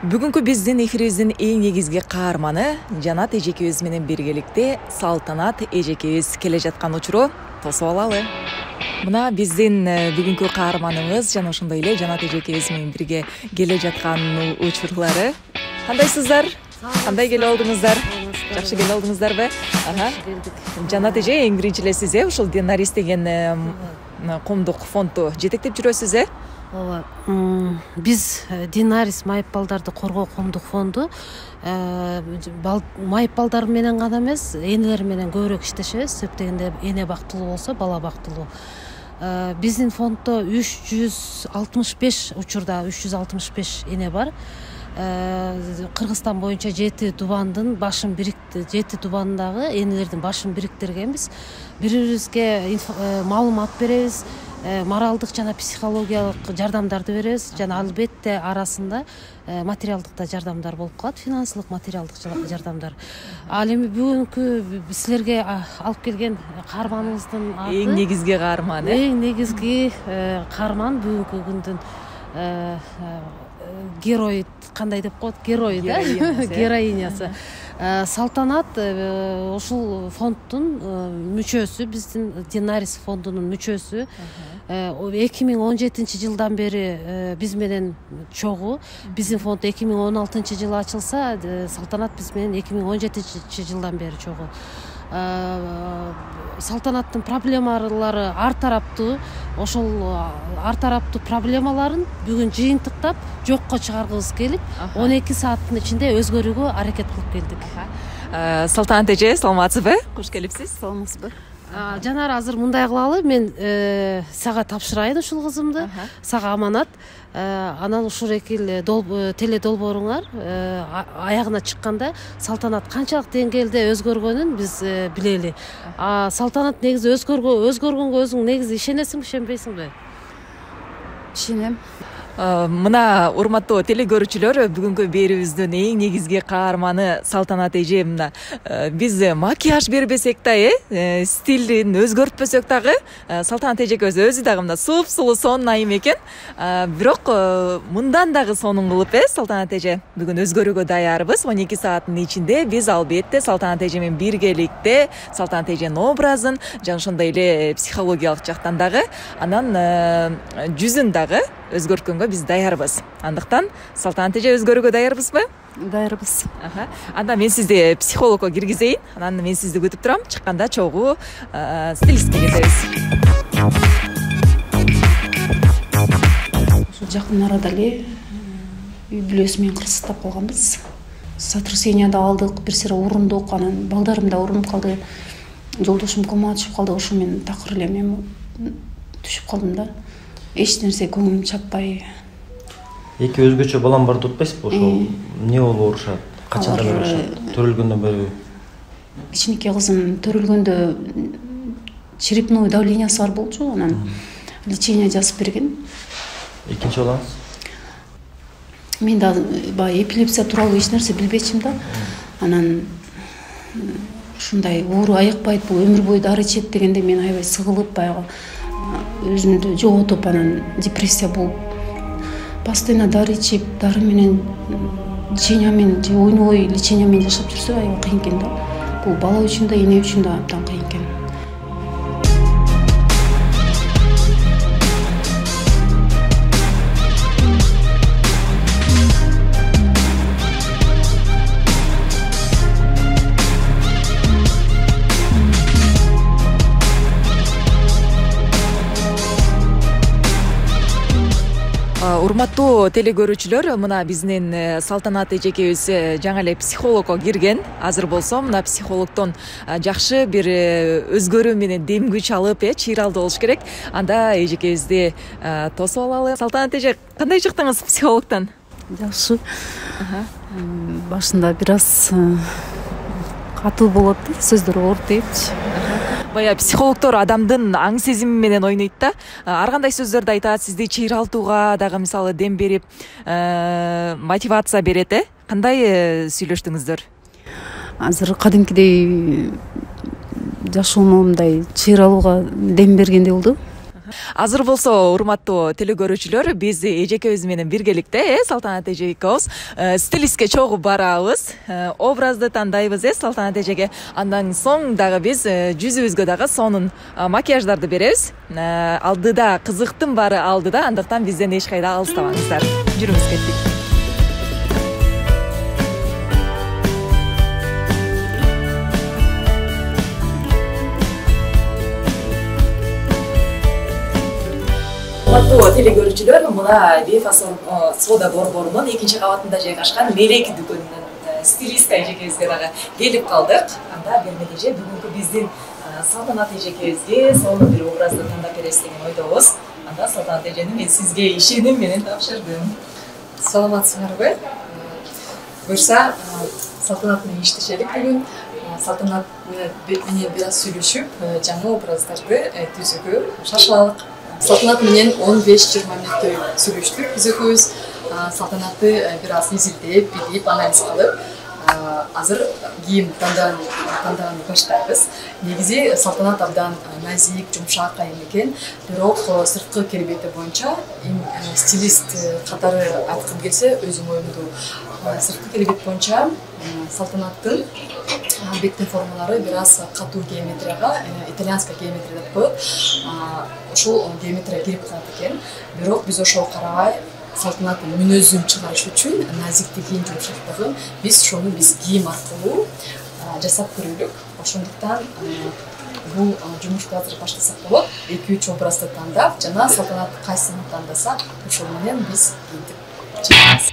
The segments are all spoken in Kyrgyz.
Бүгүнкү биздин эфирибиздин эң негизги каарманы Жанат эжекебиз менен биргеликте Салтанат эжекебиз келе жаткан учуру тосуп алалы. Мына биздин бүгүнкү каарманыбыз жана ошондой эле Жанат эжекебиз менен бирге келе жаткан учурлары. Кандайсыздар? Кандай келип алдыңыздар? Жакшы келип алдыңыздарбы? Жанат эже, эң биринчи эле сиз ушул Динарис деген коомдук фондду жетектеп жүрөсүз, Ооба. Биз Динарис майып балдарды коргоо коомдук фонду майып балдар менен гана эмес, энелер менен көбүрөөк иштешебиз. Сөп дегенде эне бактылуу болсо, бала бактылуу. Биздин фонддо 365 учурда 365 эне бар. Кыргызстан боюнча 7 дубандын башын бирикти, 7 дубандагы энелердин башын бириктиргенбиз. Бири-бирибизге маалымат беребиз, моралдык жана психологиялык жардамдарды беребиз. Жана албетте арасында материалдык да жардамдар болуп калат, финансылык, материалдык жардамдар. Ал эми бүгүнкү силерге алып келген каарманыбыздын аты эң негизги каарман, эң негизги каарман бүгүнкү күндүн герой, кандай деп коет, герой да, героинясы. Салтанат ушул фонддун мүчөсү, биздин Динарис фондунун мүчөсү. 2017 жылдан бери биз менен чогуу. Биздин фонд 2016 жылы ачылса, Салтанат биз менен 2017 жылдан бери чогуу. Салтанаттын проблемалары ар тараптуу. Ошол ар тараптуу проблемаларын бүгүн жыйынтыктап жокко чыгаргыбыз келип, 12 сааттын ичинде өзгөрүүгө аракет кылып келдик. Салтанат эже, саламатсызбы? Куш келипсиз. Саламатсызбы? Жанар, азыр мындай кылалы, мен сага тапшырайын ушул кызымды, сага аманат. Анан ушул экил теле долбооруңар аягына чыкканда Салтанат канчалык деңгээлде өзгөргөнүн биз билели. Салтанат негизи өзгөргөнгө өзүң негизи ишенесиңби, ишенбейсиңби? Ишенем. Мына урматтуу теле көрүүчүлөр, бүгүнкү берүүбүздүн эң негизги каарманы Салтанат эже. Мына биз макияж бербесек да, стилин өзгөртпөсөк дагы, Салтанат эжекебиз өзү дагы мына сулуу сонун айым экен. Бирок мындан дагы сонун кылып, Салтанат эже, бүгүн өзгөрүүгө даярбыз. 12 сааттын ичинде биз албетте Салтанат эже менен биргеликте Салтанат эженин образын жана ошондой эле психологиялык жактан дагы, анан жүзүн дагы өзгөрткөнгө биз даярбыз. Андыктан Салтанат эже, өзгөрүүгө даярбызбы? Даярбыз. Анда мен сизди психологко киргизейин. Анан мен сизди күтүп турам. Чыкканда чогуу стилистке кетебиз. Ошо жакын арада эле үй бүлөсү менен кырсыктап калганбыз. Сотрясение да алдык, бир сыйра урундук, анан балдарым да урунуп калды. Жолдошум кома түшүп калды, ошо менен такыр эле мен түшүп калдым да. Эч нерсе көңүлүм чаппай. Эки өзгөчө балам бар деп атпайсызбы? Ошол эмне болуп оорушат? Качандан бери оорушат? Төрөлгөндөн бери? Кичинекей кызым төрөлгөндө черепной давлениясы бар болчу, анан лечение жазып берген. Экинчи балаңыз? Мен да баягы эпилепсия тууралуу эч нерсе билбечимин да. Анан ушундай оору айыкпайт, бул өмүр бою дары ичет дегенде мен аябай сыгылып, баягы өзүмдү жоготуп, анан депрессия болуп, постоянно дары ичип, дары менен лечение менен, ойнобой лечение менен жашап жүрсө аябай кыйын экен да. Бул бала үчүн да, эне үчүн да абдан кыйын экен. Урматтуу теле көрүүчүлөр, мына биздин Салтанат эжекебиз жаңы эле психологко кирген. Азыр болсо мына психологдон жакшы бир өзгөрүү менен дем күч алып, чыйралдуу болуш керек. Анда эжекебизди тосуп алалы. Салтанат эже, кандай чыктыңыз психологдон? Жакшы. Башында бир аз катуу болот, сөздөр оор тийипчи. Бая психологдор адамдын аң сезими менен ойнойт да. Ар кандай сөздөрдү айтат, сизди чыйралтууга дагы мисалы дем берип, мотивация берет, Кандай сүйлөштүңүздөр? Азыр кадимкидей жашоомда мындай чыйралууга дем бергендей болду. Азыр болсо урматтуу телекөрүүчүлөр, биз эжекебиз менен биргеликте Салтанат эже экөөбүз стилистке чогуу барабыз, образды тандайбыз Салтанат эжеге. Андан соң дагы биз жүзүбүзгө дагы сонун макияждарды беребиз. Алдыда кызыктын баары алдыда, андыктан бизден эч кайда алыстабаңыздар. Жүрүңүз, кеттик. Телекөрүүчүлөр, мына Бефасор соода борборунун 2-кабатында жайгашкан Мелек дүкөнүнүн стилист эжекебизге дагы келип калдык. Анда Бермет эже бүгүнкү биздин Салтанат эжекебизге сонун бир образды тандап беребиз деген ойдобуз. Анда Салтанат эжени мен сизге ишеним менен тапшырдым. Саламатсыңарбы? Буюрса, Салтанат менен иштешелик бүгүн. Салтанат менен бир аз сүйлөшүп, жаңы образдарды түзүүгө шашылалык. Салтанат менен 15-20 мүнөттөй сүйлөштүк биз экөөбүз. Салтанатты бир аз изилдеп, билип, анализ кылып, азыр кийим тандаган баштайбыз. Негизи Салтанат абдан назик, жумшак айым экен, бирок сырткы келбети боюнча стилист катары айткым келсе, өзүм оюмду сырткы келбет боюнча Салтанаттын беттин формалары бир аз катуу геометрияга, итальянская геометрия деп коет. Ошол геометрия кирип калат экен. Бирок биз ошого карабай, Салтанаттын мүнөзүн чыгарыш үчүн, назиктигин, жумшактыгын биз кийим аркылуу жасап көрөлүк. Ошондуктан бул жумушту азыр баштасак болот. 2-3 образды тандап, жана Салтанат кайсысын тандаса, ошол менен биз кийинтип чыгабыз.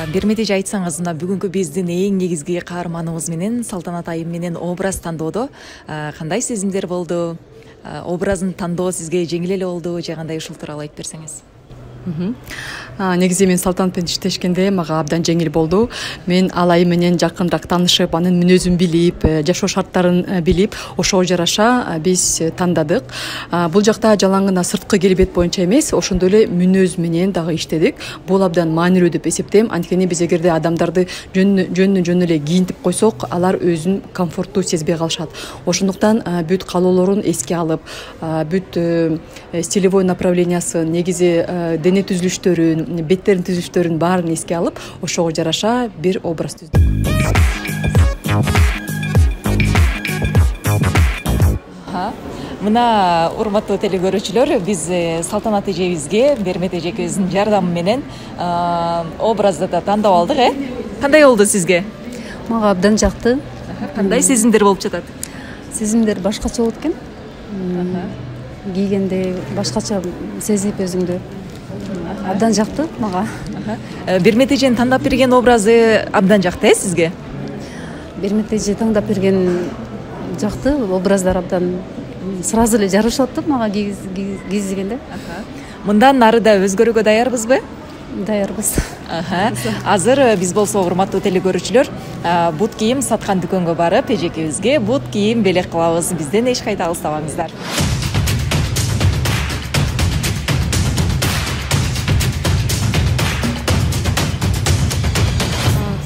Бермет эже, айтсаңыз, мына бүгүнкү биздин эң негизги каарманыбыз менен Салтанат айым менен образ тандоодо кандай сезимдер болду? Образын тандоо сизге жеңил эле болдубу же кандай, ушул тууралуу айтып берсеңиз? Негизи мен Салтанат менен иштешкенде мага абдан жеңил болду. Мен ал айым менен жакыныраак таанышып, анын мүнөзүн билип, жашоо шарттарын билип, ошого жараша биз тандадык. Бул жакта жалаң гана сырткы келбет боюнча эмес, ошондой эле мүнөз менен дагы иштедик. Бул абдан маанилүү деп эсептейм. Анткени биз эгерде адамдарды жөн эле кийинтип койсок, алар өзүн комфорттуу сезбей калышат. Ошондуктан бүт каалоолорун эске алып, бүт стилевой направлениясын, негизи дене түзүлүштөрүн, беттерин түзүлүштөрүн баарын эске алып, ошого жараша бир образ түздүк. Мына урматтуу телекөрүүчүлөр, биз Салтанат эжебизге Бермет эжекебиздин жардамы менен образды да тандап алдык, Кандай болду сизге? Мага абдан жакты. Кандай сезимдер болуп жатат? Сезимдер башкача болот экен. Кийгенде башкача сезип өзүңдү. Абдан жакты мага. Бермет эженин тандап берген образы абдан жакты, сизге? Бермет эже тандап берген жакты, образдар абдан сразу эле жарышып атты мага кийгизгенде. Мындан ары да өзгөрүүгө даярбызбы? Даярбыз. Азыр биз болсо, урматтуу телекөрүүчүлөр, бут кийим саткан дүкөнгө барып, эжекебизге бут кийим белек кылабыз. Бизден эч кайда алыстабаңыздар.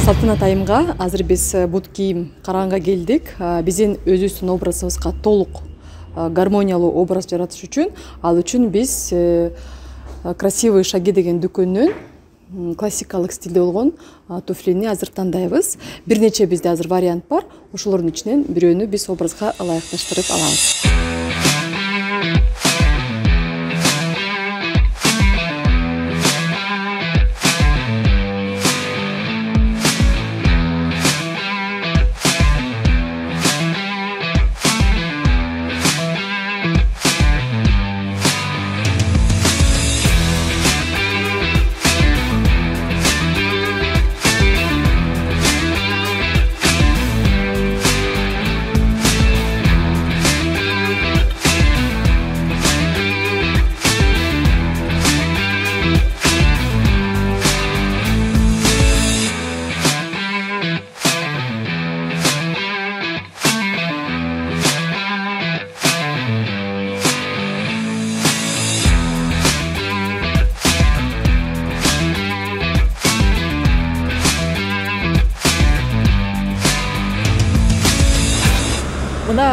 Салтанат айымга азыр биз бут кийим караганга келдик. Биздин өзүбүздүн образыбызга толук гармониялуу образ жаратыш үчүн, ал үчүн биз красивые шаги деген дүкөнүнөн классикалык стилде болгон туфлини азыр тандайбыз. Бир нече бизде азыр вариант бар. Ошолордун ичинен бирөөнү биз образга ылайыкташтырып алабыз.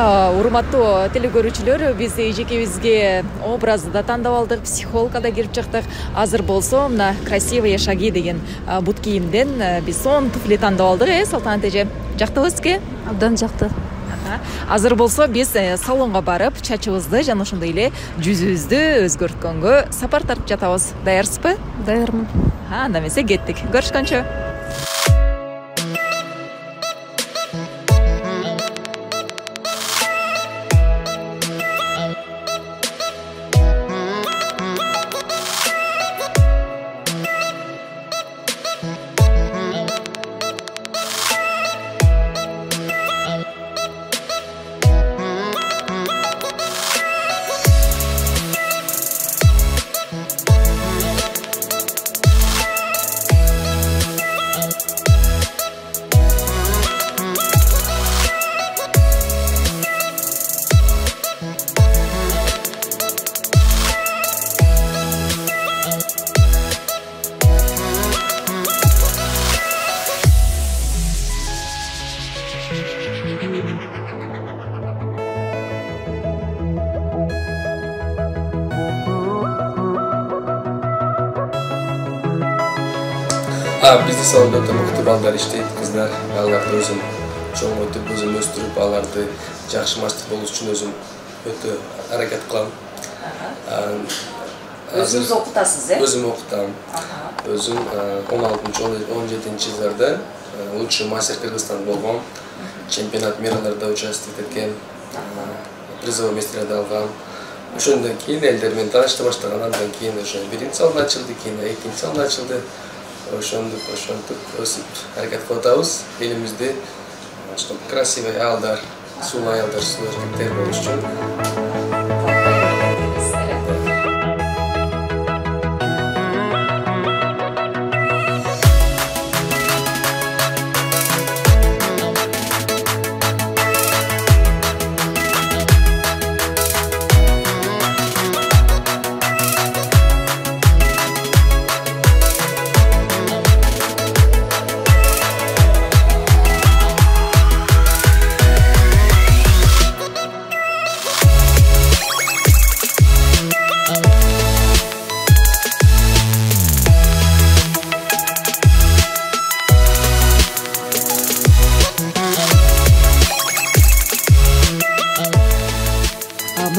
мына урматтуу теле көрүүчүлөр, биз эжекебизге образды да тандап алдык, психологко да кирип чыктык. Азыр болсо мына красивые шаги деген бут кийимден биз сон туфли тандап алдык, Салтанат эже. Жактыбы сизге? Абдан жакты. Азыр болсо биз салонго барып, чачыбызды жана ошондой эле жүзүбүздү өзгөрткөнгө сапар тартып жатабыз. Даярсызбы? Даярмын. Анда эмесе кеттик. Көрүшкөнчө. Bizde salonda mıқты балдар иштейт, кыздар. Балдарды өзүм чоңойтуп, өзүм өстүрүп, аларды жакшы мастер болуу үчүн өзүм өтө аракет кылам. Өзүңүз окутасыз, Өзүм окутам. Өзүм 16-17 жылдарда лучший мастер Кыргызстан болгом. Чемпионат мирларда участвовать эткен. Призовой месторду алгам. Ошондон кийин элдер менен таанышты баштаган, андан кийин ошо биринчи салон ачылды, кийин экинчи салон ачылды. Ошентип өсүп аракет кылып атабыз. Элибизде красивый аялдар, сулуу аялдар, сулуу эркектер болуш үчүн.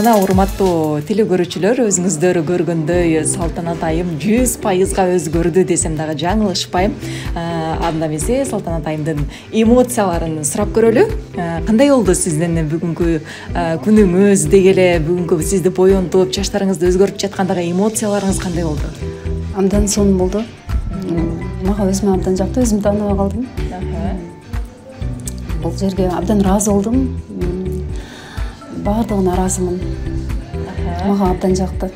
Мына урматтуу теле көрүүчүлөр, өзүңүздөр көргөндөй Салтанат айым 100% өзгөрдү десем дагы жаңылышпайм. Анда эмесе Салтанат айымдын эмоцияларын сурап көрөлү. Кандай болду сиздин бүгүнкү күнүңүз, деги эле бүгүнкү сизди бойонтуп, чачтарыңызды өзгөртүп жаткандагы эмоцияларыңыз кандай болду? Абдан сонун болду. Мага өзүмө абдан жакты, өзүм тааныбай калдым. Бул жерге абдан ыраазы болдум. Бардығына разымын. Мага абдан жакты.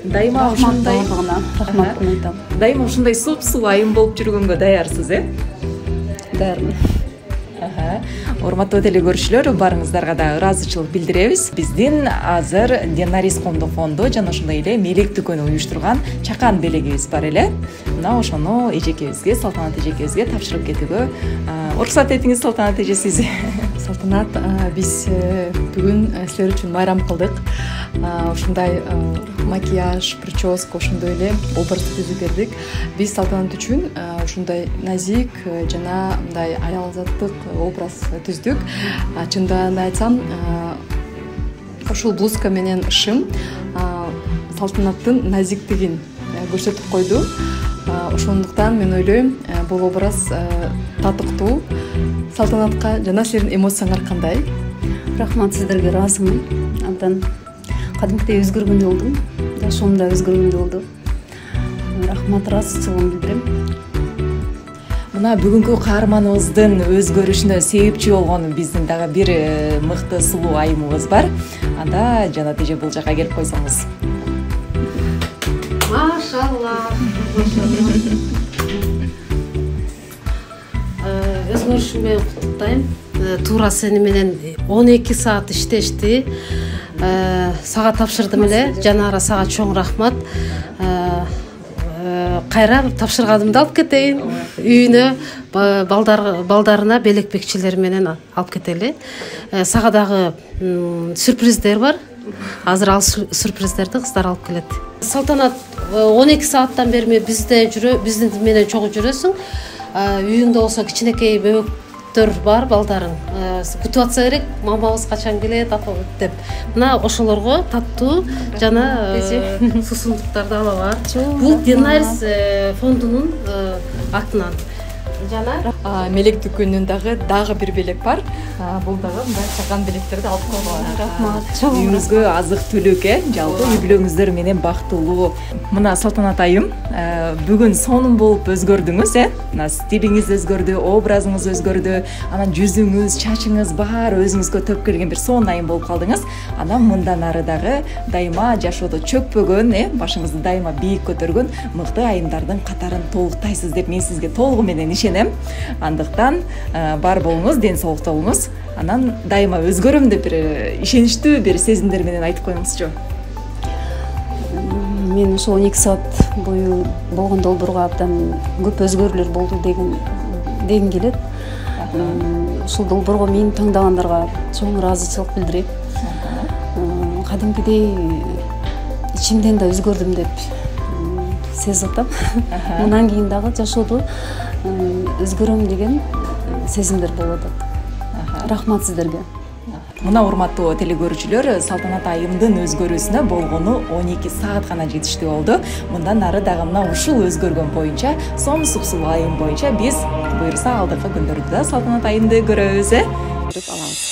Дайыма ушундай рахмат айтам. Дайыма ушундай сулуу айым болуп жүргөнгө даярсыз, Даярмын. Урматтуу теле көрүүчүлөр, барыңыздарга да ыраазычылык билдиребиз. Биздин азыр Денарис коомдук фонду жана ошондой эле Мелек дүкөнү уюштурган чакан белегибиз бар эле. Мына ошону эжекебизге, Салтанат эжекебизге тапшырып кетүүгө уруксат этиңиз, Салтанат эже, сиз. Салтанат, биз бүгүн силер үчүн майрам кылдык. Ушундай макияж, прическа, ошондой эле образ түзүп бердик. Биз Салтанат үчүн ушундай назик жана мындай аялзаттык образ түздүк. Чындыгын айтсам, ушул блузка менен шым Салтанаттын назиктигин көрсөтүп койду. Ошондуктан мен ойлойм, бул образ татыктуу. Салтанатка жана силердин эмоцияңар кандай? Рахмат, сиздерге ыраазымын. Абдан кадимкидей өзгөргөндөй болдум. Жашоом да өзгөргөндөй болду. Рахмат, ыраазычылыгымды билдирем. Мына бүгүнкү каарманыбыздын өзгөрүшүнө себепчи болгон биздин дагы бир мыкты сулуу айымыбыз бар. Анда Жанат эже бул жака келип койсоңуз. Машалла. Өзгөрүшүмө куттуктайм. Туура сени менен 12 саат иштешти. Сага тапшырдым эле. Жанара, сага чоң рахмат. кайра тапшырганымды алып кетейин үйүнө, балдарына белек бекчилер менен алып кетели. Сага дагы сюрприздер бар. Азыр ал сюрприздерди кыздар алып келет. Салтанат 12 сааттан бери биздин менен чогуу жүрөсүң. Үйүңдө болсо кичинекей бөбөктөр бар, балдарың. Күтүп атса керек, мамабыз качан келет деп. Мына ошолорго таттуу жана суусундуктарды алабар. Бул Динарис фондунун атынан. Жана мелек дүкөнүнүн дагы бир белек бар. Бул дагы мындай чакан белектерди алып койгон. Рахмат. Үйүңүзгө азык түлүк, жалпы үй бүлөңүздөр менен бактылуу. Мына Салтанат айым, бүгүн сонун болуп өзгөрдүңүз, Мына стилиңиз өзгөрдү, образыңыз өзгөрдү, анан жүзүңүз, чачыңыз баары өзүңүзгө төп келген бир сонун айым болуп калдыңыз. Анан мындан ары дагы дайыма жашоодо чөкпөгөн, башыңызды дайыма бийик көтөргөн мыкты айымдардын катарын толуктайсыз деп мен сизге толугу менен ишенем. Андыктан бар болуңуз, ден соолукта болуңуз. Анан дайыма өзгөрөм деп бир ишеничтүү бир сезимдер менен айтып коюңузчу. Мен ошо 12 саат бою болгон долбоорго абдан көп өзгөрүүлөр болду дегим келет. Ушул долбоорго мени таңдагандарга чоң ыраазычылык билдирем. Кадимкидей ичимден да өзгөрдүм деп сезип атам. Мындан кийин дагы жашоодо өзгөрөм деген сезимдер болуп атат. Рахмат сиздерге. Мына урматтуу телекөрүүчүлөр, Салтанат айымдын өзгөрүүсүнө болгону 12 саат гана жетиштүү болду. Мындан ары дагы мына ушул өзгөргөн боюнча, сонун суксулуу айым боюнча биз буюрса алдыңкы күндөрдө да Салтанат айымды көрөбүз, көрүп алабыз.